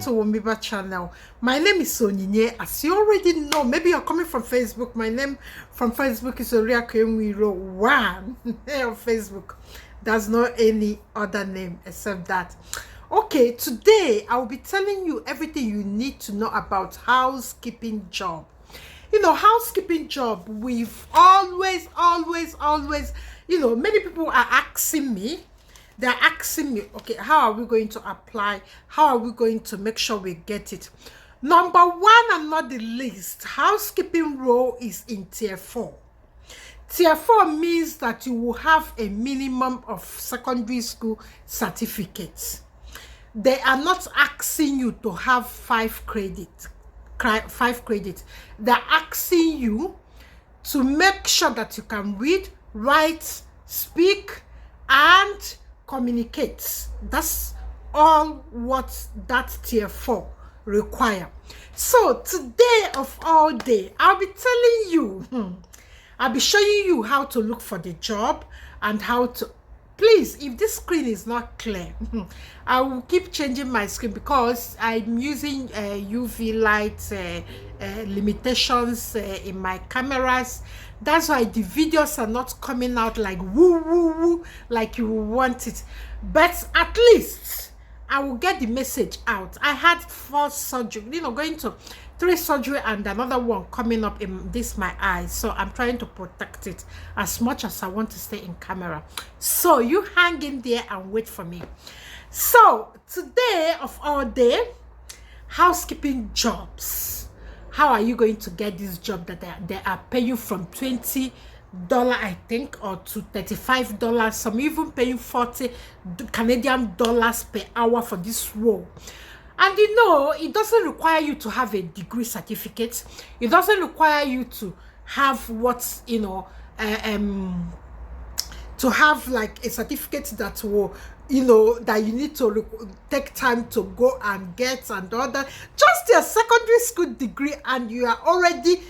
to Womiba channel. My name is Onyinye. As you already know, maybe you're coming from Facebook. My name from Facebook is Relocation on Facebook. There's no any other name except that. Okay, today I will be telling you everything you need to know about housekeeping job. You know, housekeeping job, we've always, many people are asking me. They're asking me, okay, how are we going to apply? How are we going to make sure we get it? Number one and not the least, housekeeping role is in tier 4. Tier 4 means that you will have a minimum of secondary school certificates. They are not asking you to have 5 credits. They're asking you to make sure that you can read, write, speak, and communicate. That's all what that tier 4 require. So today of all day, I'll be telling you, I'll be showing you how to look for the job and how to, please, if this screen is not clear, I will keep changing my screen because I'm using UV light limitations in my cameras. That's why the videos are not coming out like woo woo woo like you want it. But at least I will get the message out. I had 4 surgery, going to 3 surgery and another one coming up in my eyes. So I'm trying to protect it as much as I want to stay in camera. So you hang in there and wait for me. So today of all day, housekeeping jobs. How are you going to get this job that they are paying from $20, I think, or to $35? Some even paying 40 Canadian dollars per hour for this role. And it doesn't require you to have a degree certificate. It doesn't require you to have to have like a certificate that will, that you need to take time to go and get and all that. Just your secondary school degree and you are already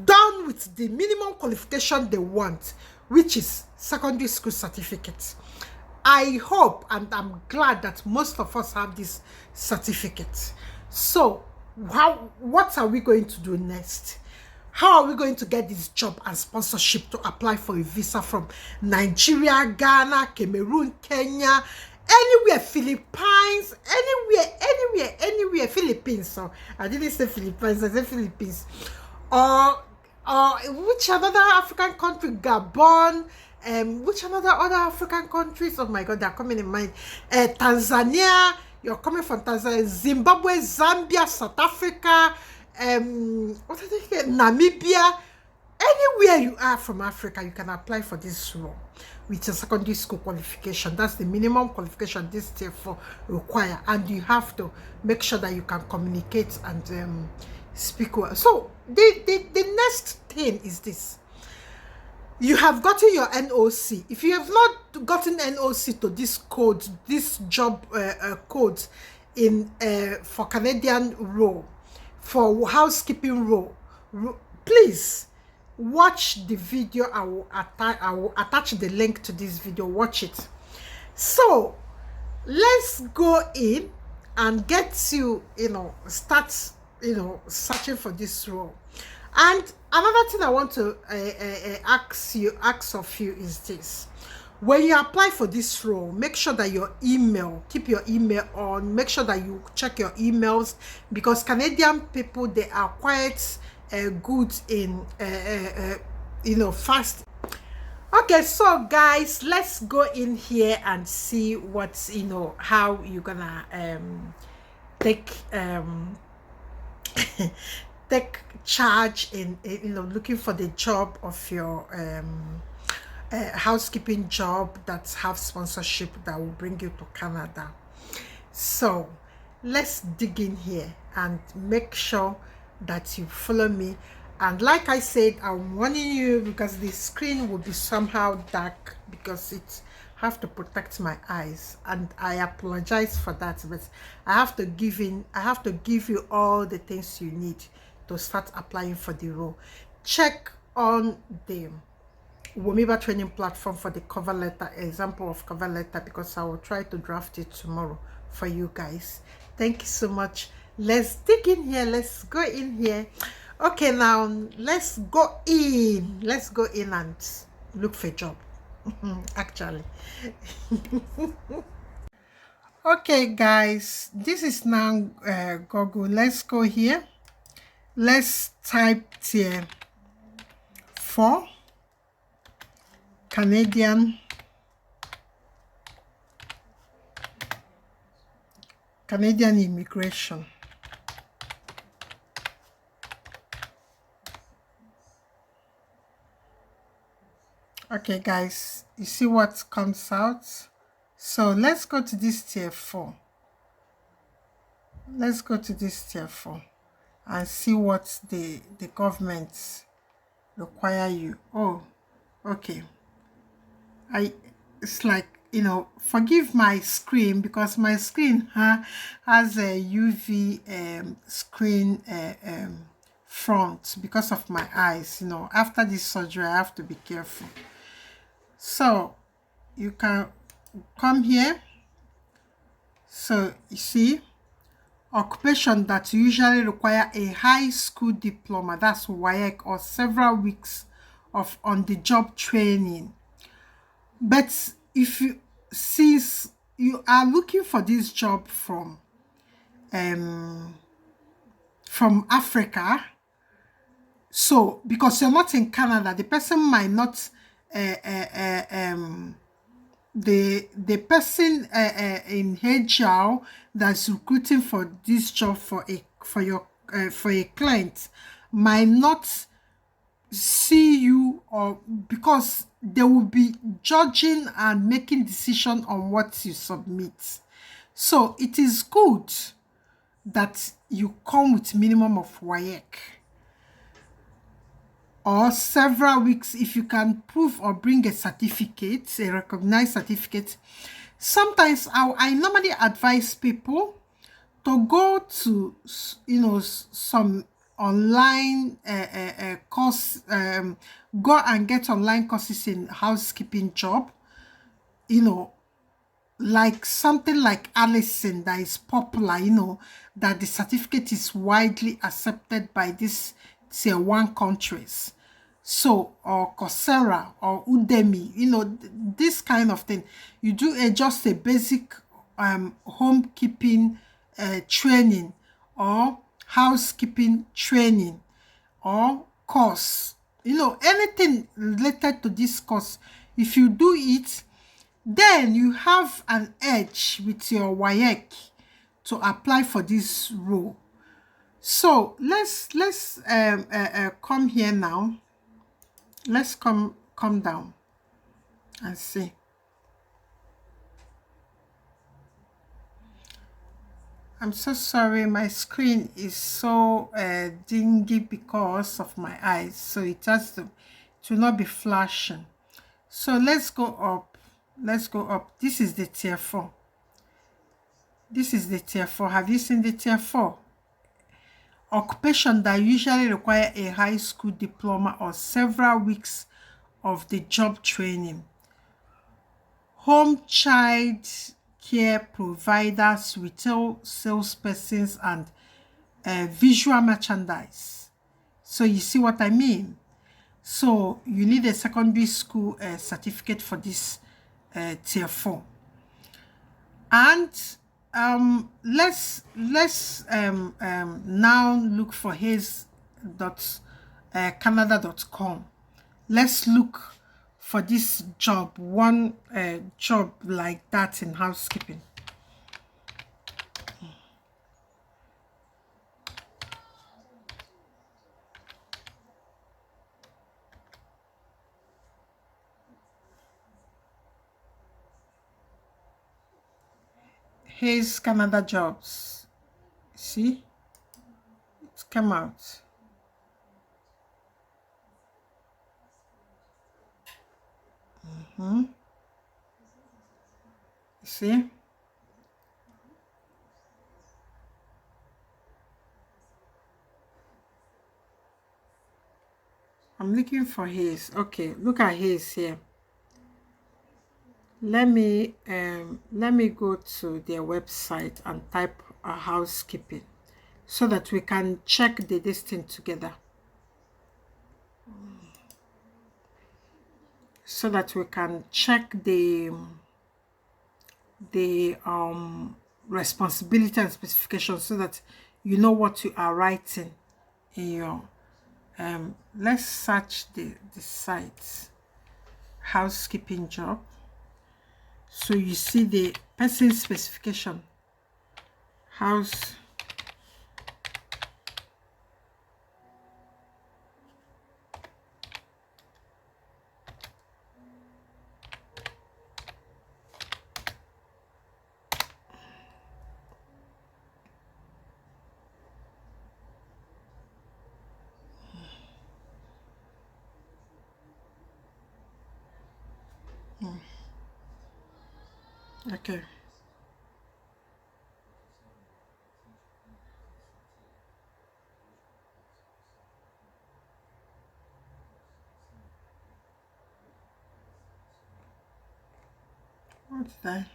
done with the minimum qualification they want, which is secondary school certificate. I hope and I'm glad that most of us have this certificate. So what are we going to do next? How are we going to get this job and sponsorship to apply for a visa from Nigeria, Ghana, Cameroon, Kenya, anywhere, Philippines, anywhere, Philippines. So I didn't say Philippines, I said Philippines. Or which another African country, Gabon, which other African countries, oh my God, they're coming in mind. Tanzania, you're coming from Tanzania, Zimbabwe, Zambia, South Africa, Namibia, anywhere you are from Africa, you can apply for this role with a secondary school qualification. That's the minimum qualification this tier 4 require, and you have to make sure that you can communicate and speak well. So the next thing is this. You have gotten your NOC. If you have not gotten NOC to this code, this job code in for Canadian role, for housekeeping role, please watch the video. I will attach the link to this video. Watch it. So let's go in and get you, start, searching for this role. And another thing I want to ask of you is this. When you apply for this role, make sure that your email, keep your email on, make sure that you check your emails, because Canadian people, they are quite good in, fast. Okay, so guys, let's go in here and see what's, how you're gonna take take charge in looking for the job of your housekeeping job that have sponsorship that will bring you to Canada. So let's dig in here and make sure that you follow me. And like I said, I'm warning you because the screen will be somehow dark because it have to protect my eyes, and I apologize for that, but I have to give you all the things you need to start applying for the role. Check on the Womiba training platform for the cover letter, example of cover letter, because I will try to draft it tomorrow for you guys. Thank you so much. Let's dig in here. Let's go in here. Okay, now let's go in. Let's go in and look for a job. Actually. Okay, guys, this is now Google. Let's go here. Let's type here for Canadian immigration. Okay, guys, you see what comes out? So let's go to this tier 4. Let's go to this tier 4 and see what the government require you. Oh, okay. It's like, you know, forgive my screen because my screen has a UV screen front because of my eyes. You know, after this surgery I have to be careful. So you can come here. So you see, occupation that usually require a high school diploma, that's WAEC, or several weeks of on-the-job training. But if you, since you are looking for this job from Africa, so because you're not in Canada, the person might not the person in HR that's recruiting for this job for a client might not see you, or because they will be judging and making decision on what you submit. So it is good that you come with minimum of WAEC or several weeks if you can prove or bring a certificate, a recognized certificate. Sometimes I normally advise people to go to, you know, some online course, go and get online courses in housekeeping job, you know, like something like Allison that is popular, you know, that the certificate is widely accepted by these tier 1 countries. So, or Coursera or Udemy, you know, this kind of thing. You do just a basic homekeeping training or housekeeping training or course, you know, anything related to this course. If you do it, then you have an edge with your WAEC to apply for this role. So let's come here now. Let's come down and see. I'm so sorry, my screen is so dingy because of my eyes, so it has to not be flashing. So let's go up. Let's go up. This is the tier 4. This is the tier 4. Have you seen the tier 4? Occupation that usually require a high school diploma or several weeks of the job training. Home child care providers, retail salespersons, and visual merchandise. So you see what I mean? So you need a secondary school certificate for this tier 4. And let's now look for Canada.com. Let's look for this job, one job like that in housekeeping. Here's Canada jobs. See, it's come out. See, I'm looking for his. Okay, look at his here. Let me go to their website and type a housekeeping so that we can check the distance together. So that we can check the responsibility and specification so that you know what you are writing in your let's search the site housekeeping job. So you see the person specification house. Okay. What's that?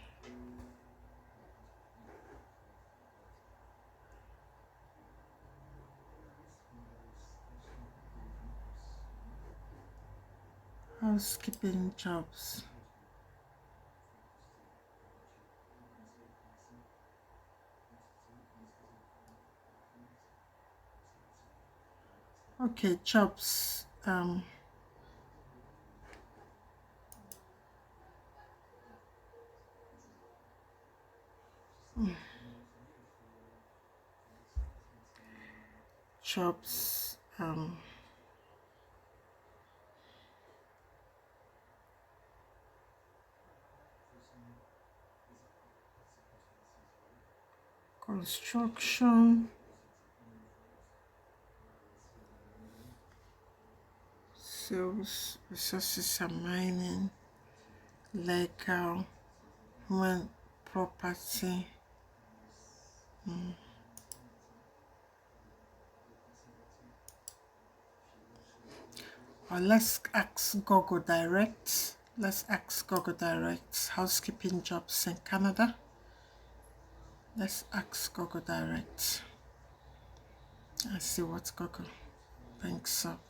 Housekeeping jobs. Okay, jobs. Jobs. Construction. Sales, resources and mining. Legal. Human property. Or let's ask Google Direct. Let's ask Google Direct. Housekeeping jobs in Canada. Let's ask Google Direct. And see what Google brings up.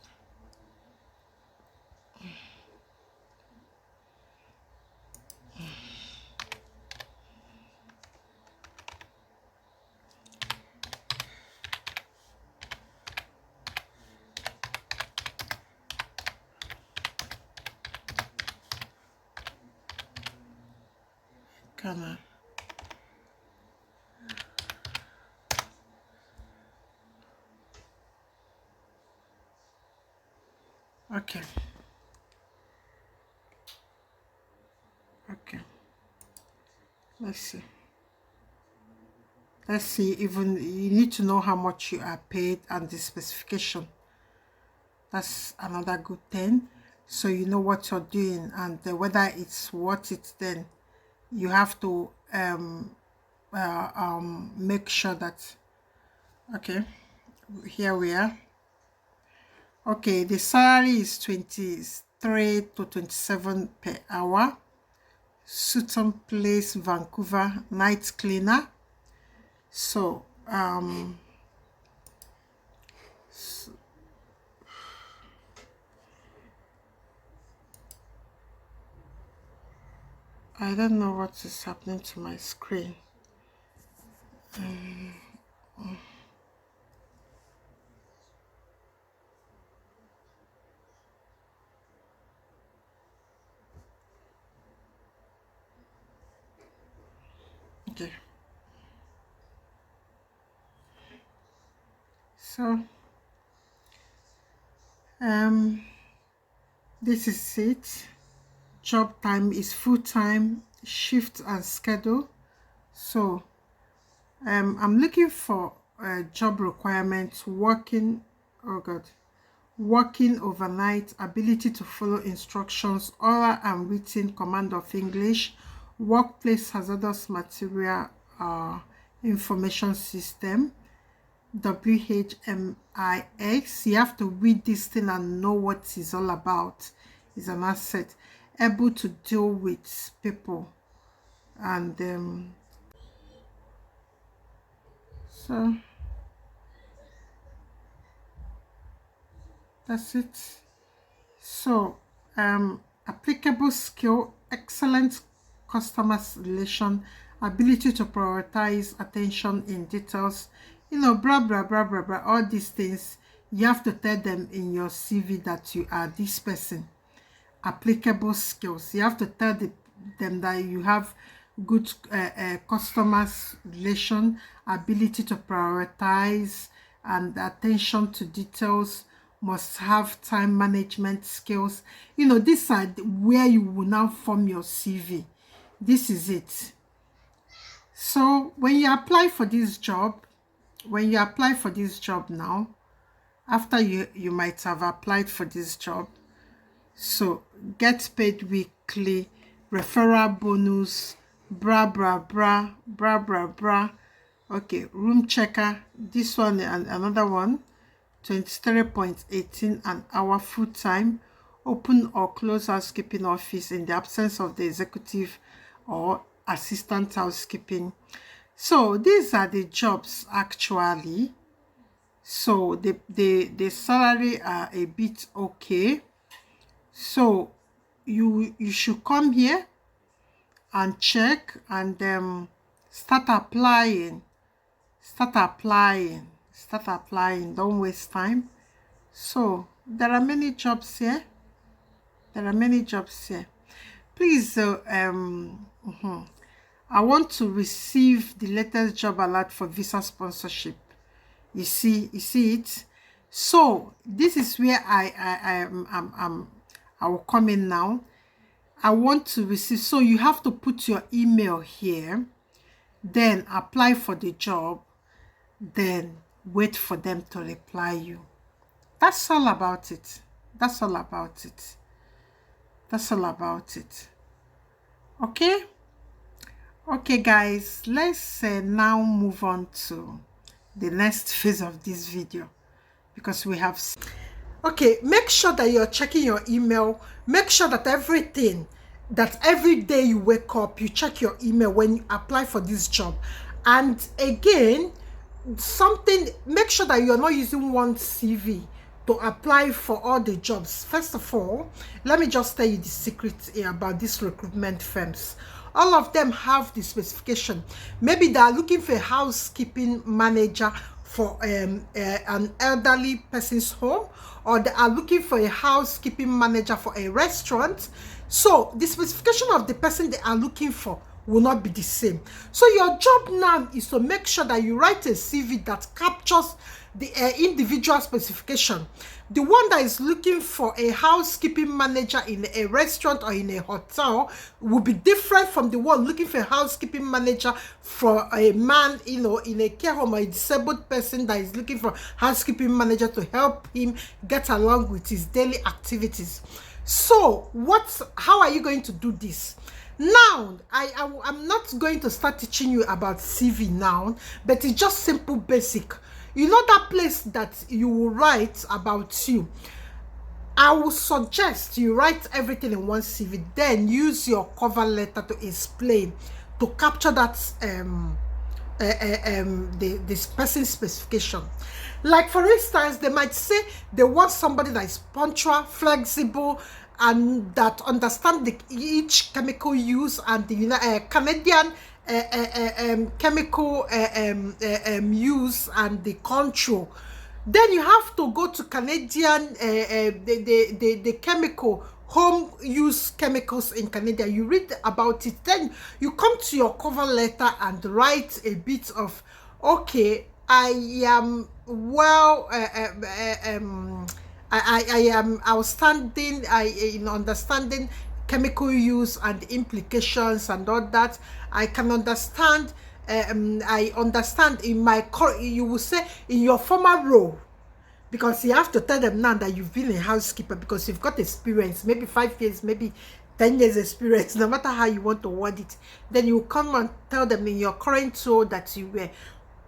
Canada. Okay. Okay. Let's see. Let's see. Even you need to know how much you are paid and the specification. That's another good thing. So you know what you're doing and whether it's worth it. Then you have to make sure that. Okay. Here we are. Okay, the salary is 23 to 27 per hour. Sutton Place, Vancouver, night cleaner. So, I don't know what is happening to my screen. Okay. So, this is it. Job time is full-time, shift and schedule. So, I'm looking for job requirements, working overnight, ability to follow instructions, oral and written command of English, workplace hazardous material information system, WHMIX. You have to read this thing and know what it's all about. It's an asset. Able to deal with people. And so that's it. So applicable skill, excellent customer relation, ability to prioritize attention in details, you know, blah blah blah blah blah, all these things. You have to tell them in your CV that you are this person. Applicable skills, you have to tell them that you have good customers relation, ability to prioritize, and attention to details, must have time management skills. You know, these are where you will now form your CV. This is it. So when you apply for this job, now, after you might have applied for this job, so get paid weekly, referral bonus, bra bra bra bra bra bra. Okay, room checker, this one and another one, 23.18 an hour, full time, open or close housekeeping office in the absence of the executive or assistant housekeeping. So these are the jobs actually. So the salary are a bit okay. So you should come here and check and start applying. Don't waste time. So there are many jobs here. Please I want to receive the latest job alert for visa sponsorship. You see it. So this is where I will come in now. I want to receive, so you have to put your email here, then apply for the job, then wait for them to reply you. That's all about it. Okay guys, let's now move on to the next phase of this video, because we have make sure that you're checking your email. Make sure that every day you wake up, you check your email when you apply for this job. And again, make sure that you're not using one CV to apply for all the jobs. First of all, let me just tell you the secret about these recruitment firms. All of them have the specification. Maybe they are looking for a housekeeping manager for an elderly person's home, or they are looking for a housekeeping manager for a restaurant. So the specification of the person they are looking for will not be the same. So your job now is to make sure that you write a CV that captures the individual specification. The one that is looking for a housekeeping manager in a restaurant or in a hotel will be different from the one looking for a housekeeping manager for a man, you know, in a care home, or a disabled person that is looking for housekeeping manager to help him get along with his daily activities. So how are you going to do this? Now, I'm not going to start teaching you about CV now, but it's just simple basic. You know that place that you will write about you? I will suggest you write everything in one CV, then use your cover letter to explain, to capture that this person's specification. Like for instance, they might say they want somebody that is punctual, flexible, and that understand each chemical use and the Canadian chemical use and the control. Then you have to go to Canadian the chemical home use chemicals in Canada. You read about it, then you come to your cover letter and write a bit of, okay, I am well I am outstanding in understanding chemical use and implications and all that. I can understand. I understand in my you will say in your former role, because you have to tell them now that you've been a housekeeper, because you've got experience, maybe 5 years, maybe 10 years experience, no matter how you want to word it. Then you come and tell them in your current role that you were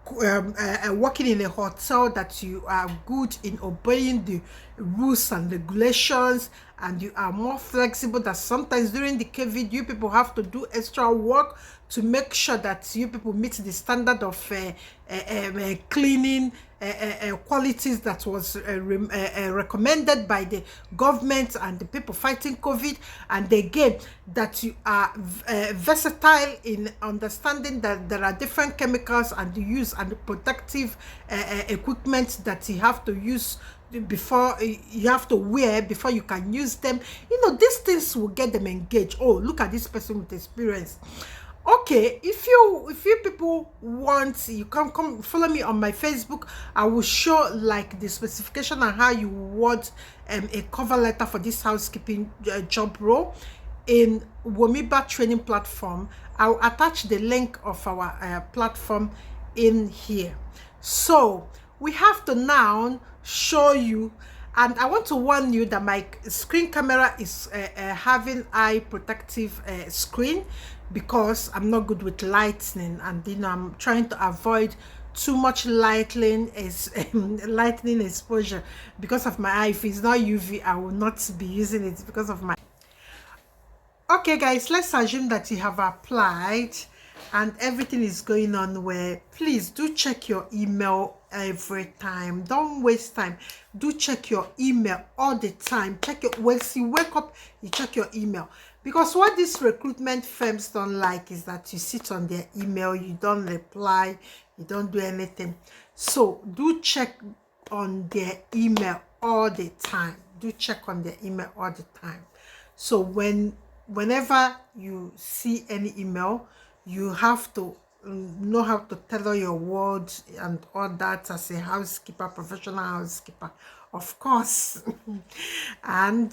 working in a hotel, that you are good in obeying the rules and regulations, and you are more flexible, that sometimes during the COVID you people have to do extra work to make sure that you people meet the standard of cleaning qualities that was recommended by the government and the people fighting COVID. And again, that you are versatile in understanding that there are different chemicals and the use and the protective equipment that you have to use before you have to wear before you can use them. These things will get them engaged. Oh, look at this person with experience. Okay, if you people want, you can come follow me on my Facebook. I will show like the specification and how you want a cover letter for this housekeeping job role in Womiba training platform. I'll attach the link of our platform in here. So we have to now show you, and I want to warn you that my screen camera is having eye protective screen, because I'm not good with lightning, and I'm trying to avoid too much lightning exposure because of my eye. If it's not UV, I will not be using it because of my. Okay guys, let's assume that you have applied and everything is going on well. Please do check your email every time. Don't waste time. Do check your email all the time. Check your, once you wake up, you check your email, because what these recruitment firms don't like is that you sit on their email, you don't reply, you don't do anything. So do check on their email all the time. Do check on their email all the time. So whenever you see any email, you have to know how to tailor your words and all that as a housekeeper, professional housekeeper, of course. And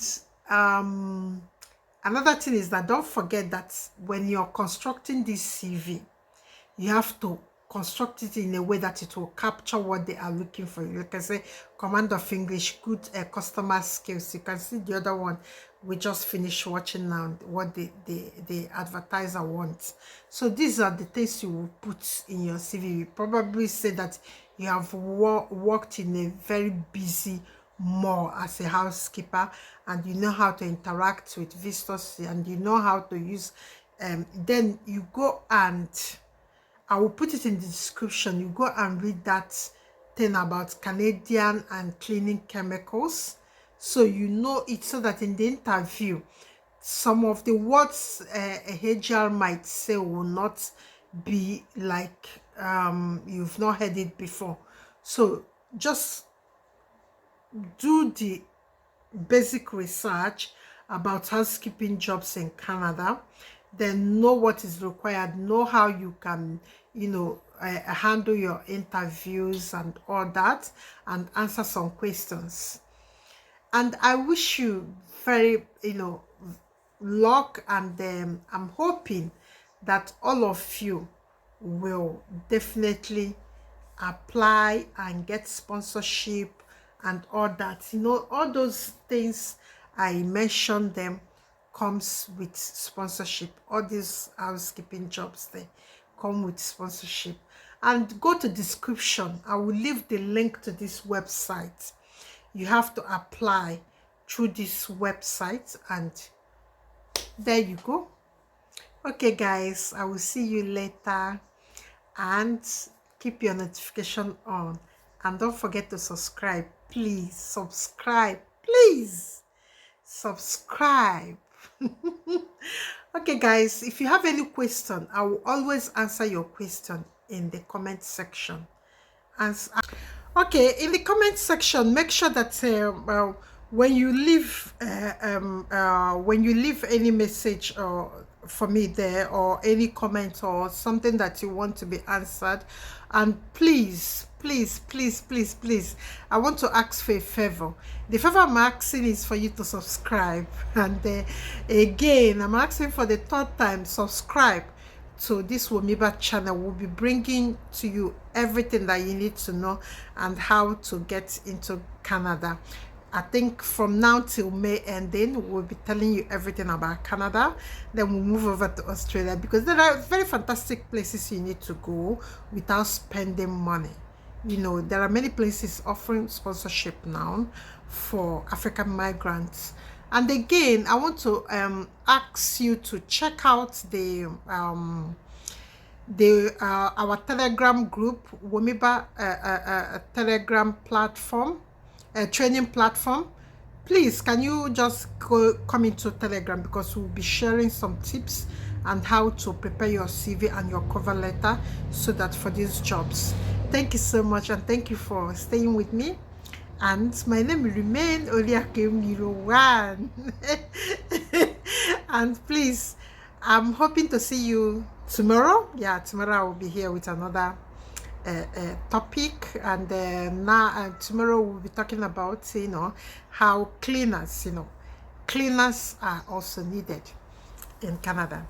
another thing is that don't forget that when you're constructing this CV, you have to construct it in a way that it will capture what they are looking for. You can say command of English, good customer skills. You can see the other one we just finished watching now, what the advertiser wants. So these are the things you will put in your CV. You probably say that you have worked in a very busy mall as a housekeeper, and you know how to interact with visitors, and you know how to use then you go, and I will put it in the description. You go and read that thing about Canadian and cleaning chemicals, so you know it, so that in the interview, some of the words a HR might say will not be like you've not heard it before. So just do the basic research about housekeeping jobs in Canada, then know what is required, know how you can handle your interviews and all that, and answer some questions. And I wish you very luck, and I'm hoping that all of you will definitely apply and get sponsorship and all that. All those things I mentioned them comes with sponsorship. All these housekeeping jobs, they come with sponsorship. And go to description, I will leave the link to this website. You have to apply through this website, and there you go. Okay guys, I will see you later, and keep your notification on, and don't forget to subscribe. Please subscribe, please subscribe. Okay guys, if you have any question, I will always answer your question in the comment section. Okay, in the comment section, make sure that when you leave any message for me there, or any comment or something that you want to be answered, and please, I want to ask for a favor. The favor I'm asking is for you to subscribe, and again I'm asking for the third time, subscribe to this Womiba channel. Will be bringing to you everything that you need to know and how to get into Canada. I think from now till May ending, we'll be telling you everything about Canada. Then we'll move over to Australia, because there are very fantastic places you need to go without spending money. You know, there are many places offering sponsorship now for African migrants. And again, I want to ask you to check out our Telegram group, Womiba Telegram platform, training platform. Please, can you just come into Telegram, because we'll be sharing some tips on how to prepare your CV and your cover letter, so that for these jobs. Thank you so much, and thank you for staying with me. And my name will remain Oliakim01. And please, I'm hoping to see you tomorrow. Yeah, tomorrow I will be here with another topic. And now tomorrow we'll be talking about, how cleaners are also needed in Canada.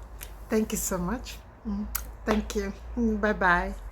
Thank you so much. Thank you. Bye bye.